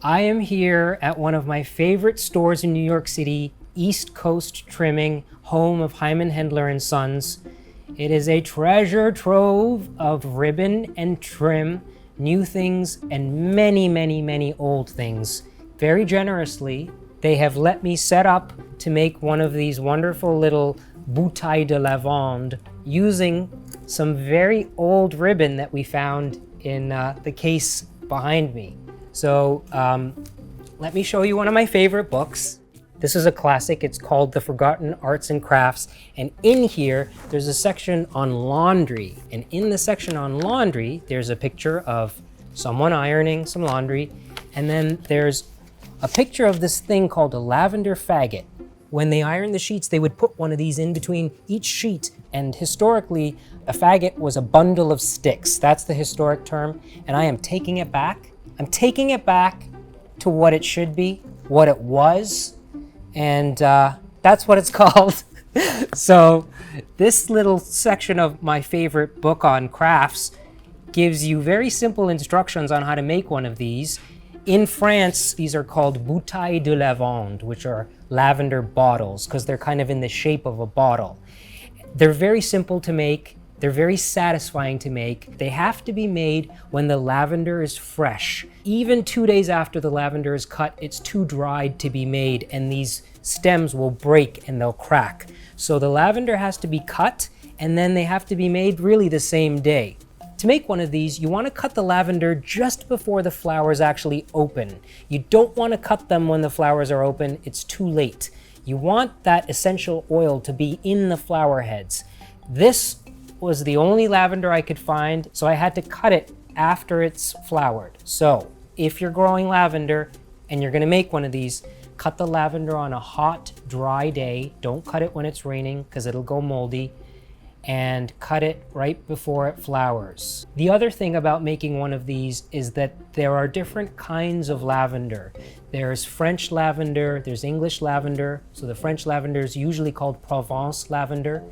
I am here at one of my favorite stores in New York City, East Coast Trimming, home of Hyman Hendler and Sons. It is a treasure trove of ribbon and trim, new things and many, many, many old things. Very generously, they have let me set up to make one of these wonderful little bouteille de lavande using some very old ribbon that we found in the case behind me. So let me show you one of my favorite books. This is a classic. It's called The Forgotten Arts and Crafts. And in here, there's a section on laundry. And in the section on laundry, there's a picture of someone ironing some laundry. And then there's a picture of this thing called a lavender faggot. When they ironed the sheets, they would put one of these in between each sheet. And historically, a faggot was a bundle of sticks. That's the historic term. And I am taking it back. I'm taking it back to what it should be, what it was. And that's what it's called. So this little section of my favorite book on crafts gives you very simple instructions on how to make one of these. In France, these are called bouteilles de lavande, which are lavender bottles, because they're kind of in the shape of a bottle. They're very simple to make. They're very satisfying to make. They have to be made when the lavender is fresh. Even 2 days after the lavender is cut, it's too dried to be made, and these stems will break and they'll crack. So the lavender has to be cut, and then they have to be made really the same day. To make one of these, you want to cut the lavender just before the flowers actually open. You don't want to cut them when the flowers are open. It's too late. You want that essential oil to be in the flower heads. This was the only lavender I could find, so I had to cut it after it's flowered. So if you're growing lavender and you're going to make one of these, cut the lavender on a hot, dry day. Don't cut it when it's raining because it'll go moldy. And cut it right before it flowers. The other thing about making one of these is that there are different kinds of lavender. There's French lavender, there's English lavender. So the French lavender is usually called Provence lavender.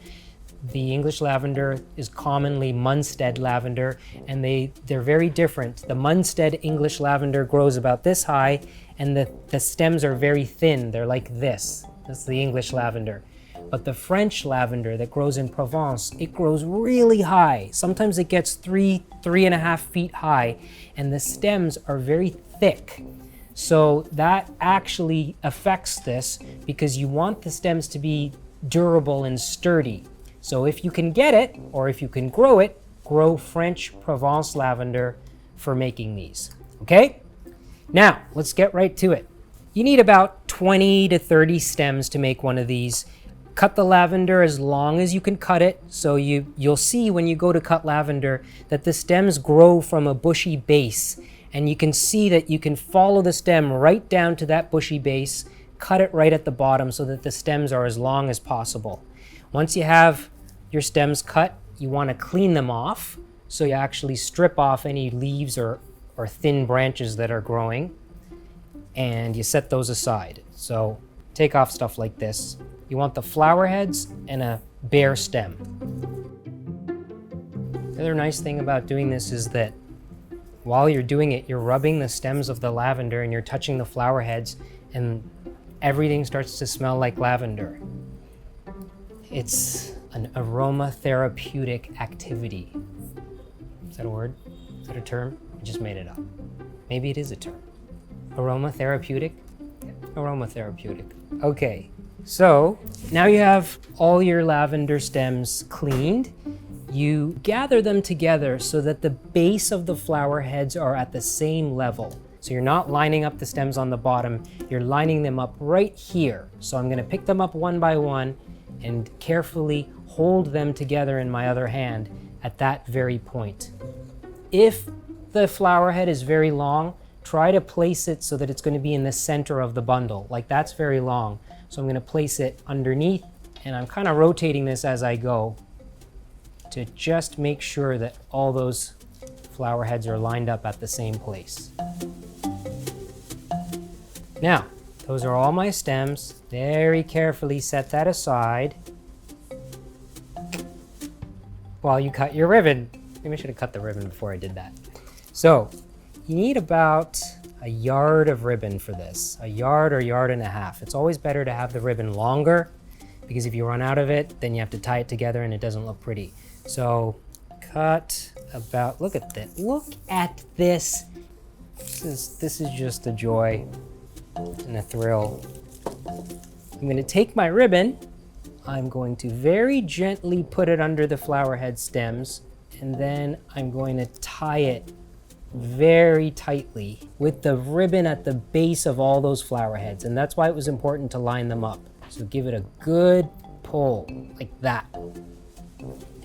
The English lavender is commonly Munstead lavender, and they're very different. The Munstead English lavender grows about this high, and the stems are very thin. They're like this. That's the English lavender. But the French lavender that grows in Provence, it grows really high. Sometimes it gets 3.5 feet high, and the stems are very thick. So that actually affects this because you want the stems to be durable and sturdy. So if you can get it, or if you can grow it, grow French Provence lavender for making these, okay? Now, let's get right to it. You need about 20 to 30 stems to make one of these. Cut the lavender as long as you can cut it. So you'll see when you go to cut lavender that the stems grow from a bushy base. And you can see that you can follow the stem right down to that bushy base, cut it right at the bottom so that the stems are as long as possible. Once you have your stems cut, you want to clean them off. So you actually strip off any leaves or thin branches that are growing. And you set those aside. So take off stuff like this. You want the flower heads and a bare stem. The other nice thing about doing this is that while you're doing it, you're rubbing the stems of the lavender and you're touching the flower heads, and everything starts to smell like lavender. It's an aromatherapeutic activity. Is that a word? Is that a term? I just made it up. Maybe it is a term. Aromatherapeutic? Yeah. Aromatherapeutic. Okay. So now you have all your lavender stems cleaned. You gather them together so that the base of the flower heads are at the same level. So you're not lining up the stems on the bottom, you're lining them up right here. So I'm going to pick them up one by one and carefully hold them together in my other hand at that very point. If the flower head is very long, try to place it so that it's going to be in the center of the bundle. Like that's very long. So I'm going to place it underneath, and I'm kind of rotating this as I go to just make sure that all those flower heads are lined up at the same place. Now, those are all my stems. Very carefully set that aside while you cut your ribbon. Maybe I should have cut the ribbon before I did that. So you need about a yard of ribbon for this, a yard or yard and a half. It's always better to have the ribbon longer because if you run out of it, then you have to tie it together and it doesn't look pretty. So cut about, look at that, look at this. This is just a joy and a thrill. I'm gonna take my ribbon, I'm going to very gently put it under the flower head stems, and then I'm going to tie it very tightly with the ribbon at the base of all those flower heads. And that's why it was important to line them up. So give it a good pull, like that.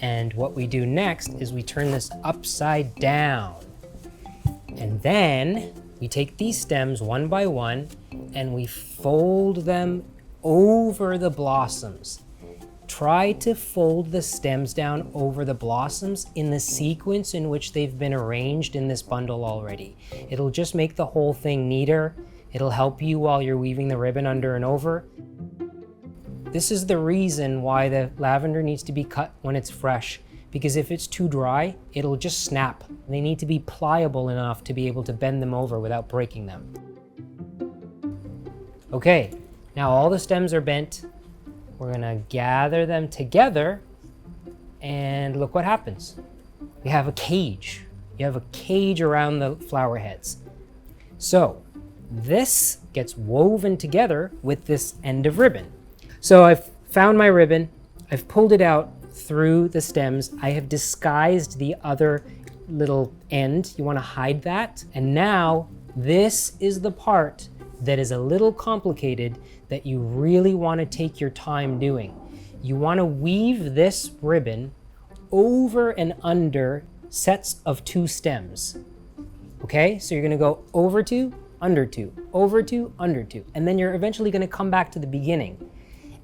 And what we do next is we turn this upside down. And then we take these stems one by one and we fold them over the blossoms. Try to fold the stems down over the blossoms in the sequence in which they've been arranged in this bundle already. It'll just make the whole thing neater. It'll help you while you're weaving the ribbon under and over. This is the reason why the lavender needs to be cut when it's fresh, because if it's too dry, it'll just snap. They need to be pliable enough to be able to bend them over without breaking them. Okay, now all the stems are bent. We're gonna gather them together and look what happens. We have a cage. You have a cage around the flower heads. So this gets woven together with this end of ribbon. So I've found my ribbon, I've pulled it out through the stems. I have disguised the other little end. You wanna hide that. And now this is the part that is a little complicated that you really wanna take your time doing. You wanna weave this ribbon over and under sets of 2 stems. Okay, so you're gonna go over 2, under 2, over 2, under 2, and then you're eventually gonna come back to the beginning.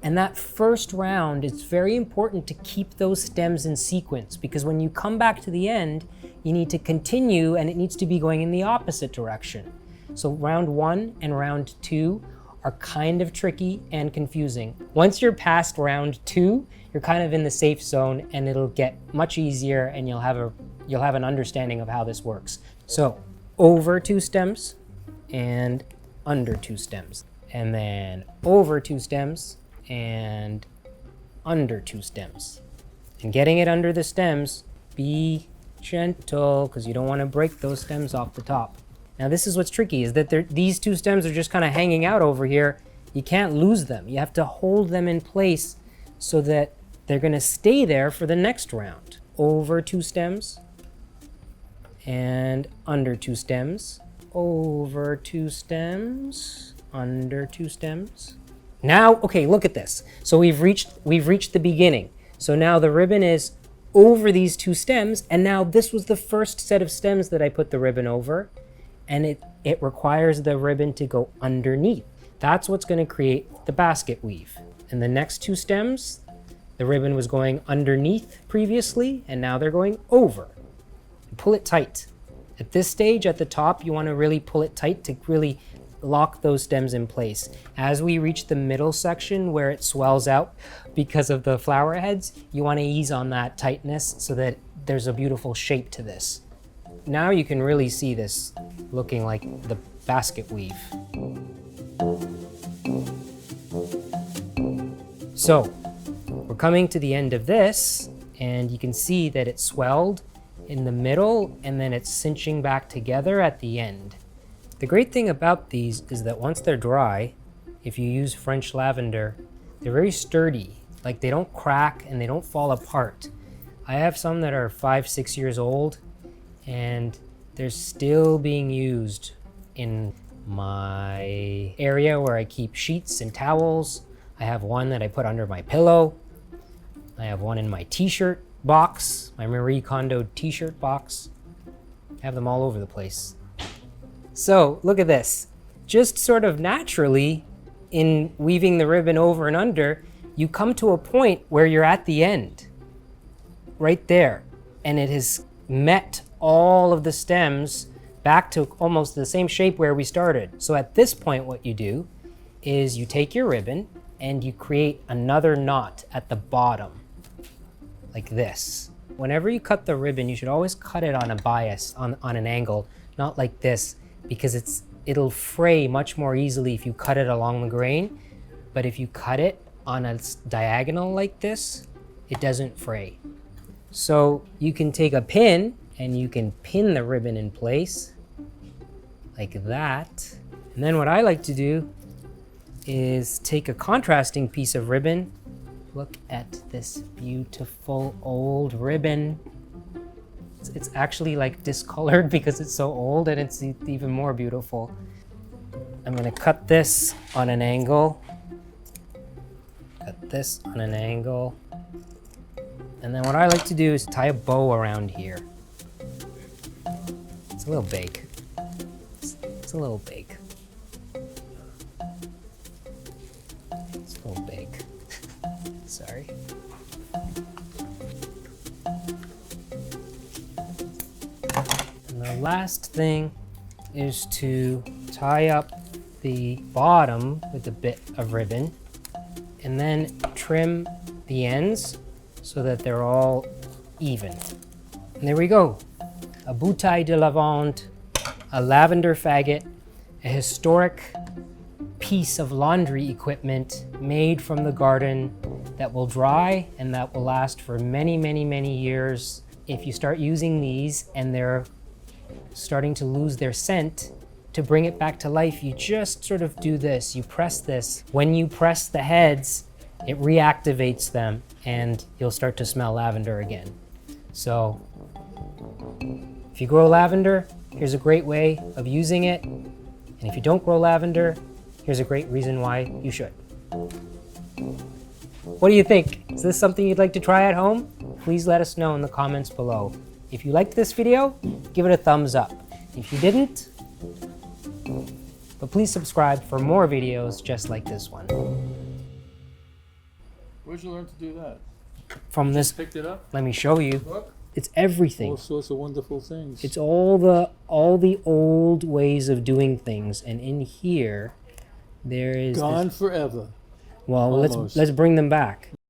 And that first round, it's very important to keep those stems in sequence because when you come back to the end, you need to continue and it needs to be going in the opposite direction. So round 1 and round 2 are kind of tricky and confusing. Once you're past round 2, you're kind of in the safe zone and it'll get much easier and you'll have an understanding of how this works. So over 2 stems and under 2 stems, and then over 2 stems and under 2 stems. And getting it under the stems, be gentle because you don't want to break those stems off the top. Now this is what's tricky, is that these 2 stems are just kind of hanging out over here. You can't lose them. You have to hold them in place so that they're going to stay there for the next round. Over 2 stems and under 2 stems, over 2 stems, under 2 stems. Now, okay, look at this. So we've reached the beginning. So now the ribbon is over these 2 stems, and now this was the first set of stems that I put the ribbon over, and it requires the ribbon to go underneath. That's what's going to create the basket weave. And the next 2 stems, the ribbon was going underneath previously, and now they're going over. Pull it tight. At this stage, at the top, you want to really pull it tight to really lock those stems in place. As we reach the middle section where it swells out because of the flower heads, you want to ease on that tightness so that there's a beautiful shape to this. Now you can really see this looking like the basket weave. So we're coming to the end of this, and you can see that it swelled in the middle and then it's cinching back together at the end. The great thing about these is that once they're dry, if you use French lavender, they're very sturdy. Like they don't crack and they don't fall apart. I have some that are 5-6 years old and they're still being used in my area where I keep sheets and towels. I have one that I put under my pillow. I have one in my t-shirt box, my Marie Kondo t-shirt box. I have them all over the place. So look at this. Just sort of naturally in weaving the ribbon over and under, you come to a point where you're at the end, right there. And it has met all of the stems back to almost the same shape where we started. So at this point, what you do is you take your ribbon and you create another knot at the bottom, like this. Whenever you cut the ribbon, you should always cut it on a bias, on an angle, not like this, because it'll fray much more easily if you cut it along the grain. But if you cut it on a diagonal like this, it doesn't fray. So you can take a pin and you can pin the ribbon in place like that. And then what I like to do is take a contrasting piece of ribbon. Look at this beautiful old ribbon. It's actually like discolored because it's so old, and it's even more beautiful. I'm gonna cut this on an angle. Cut this on an angle. And then what I like to do is tie a bow around here. It's a little big. It's a little big. It's a little big. Sorry. And the last thing is to tie up the bottom with a bit of ribbon and then trim the ends so that they're all even. And there we go. A bouteille de lavande, a lavender faggot, a historic piece of laundry equipment made from the garden that will dry and that will last for many, many, many years. If you start using these and they're starting to lose their scent, to bring it back to life, you just sort of do this. You press this. When you press the heads, it reactivates them and you'll start to smell lavender again. So if you grow lavender, here's a great way of using it. And if you don't grow lavender, here's a great reason why you should. What do you think? Is this something you'd like to try at home? Please let us know in the comments below. If you liked this video, give it a thumbs up. If you didn't, but please subscribe for more videos just like this one. Where'd you learn to do that? From this, Picked it up? let me show you. Look. It's everything. All sorts of wonderful things. It's all the old ways of doing things, and in here, there is Gone forever. well, Almost. let's bring them back.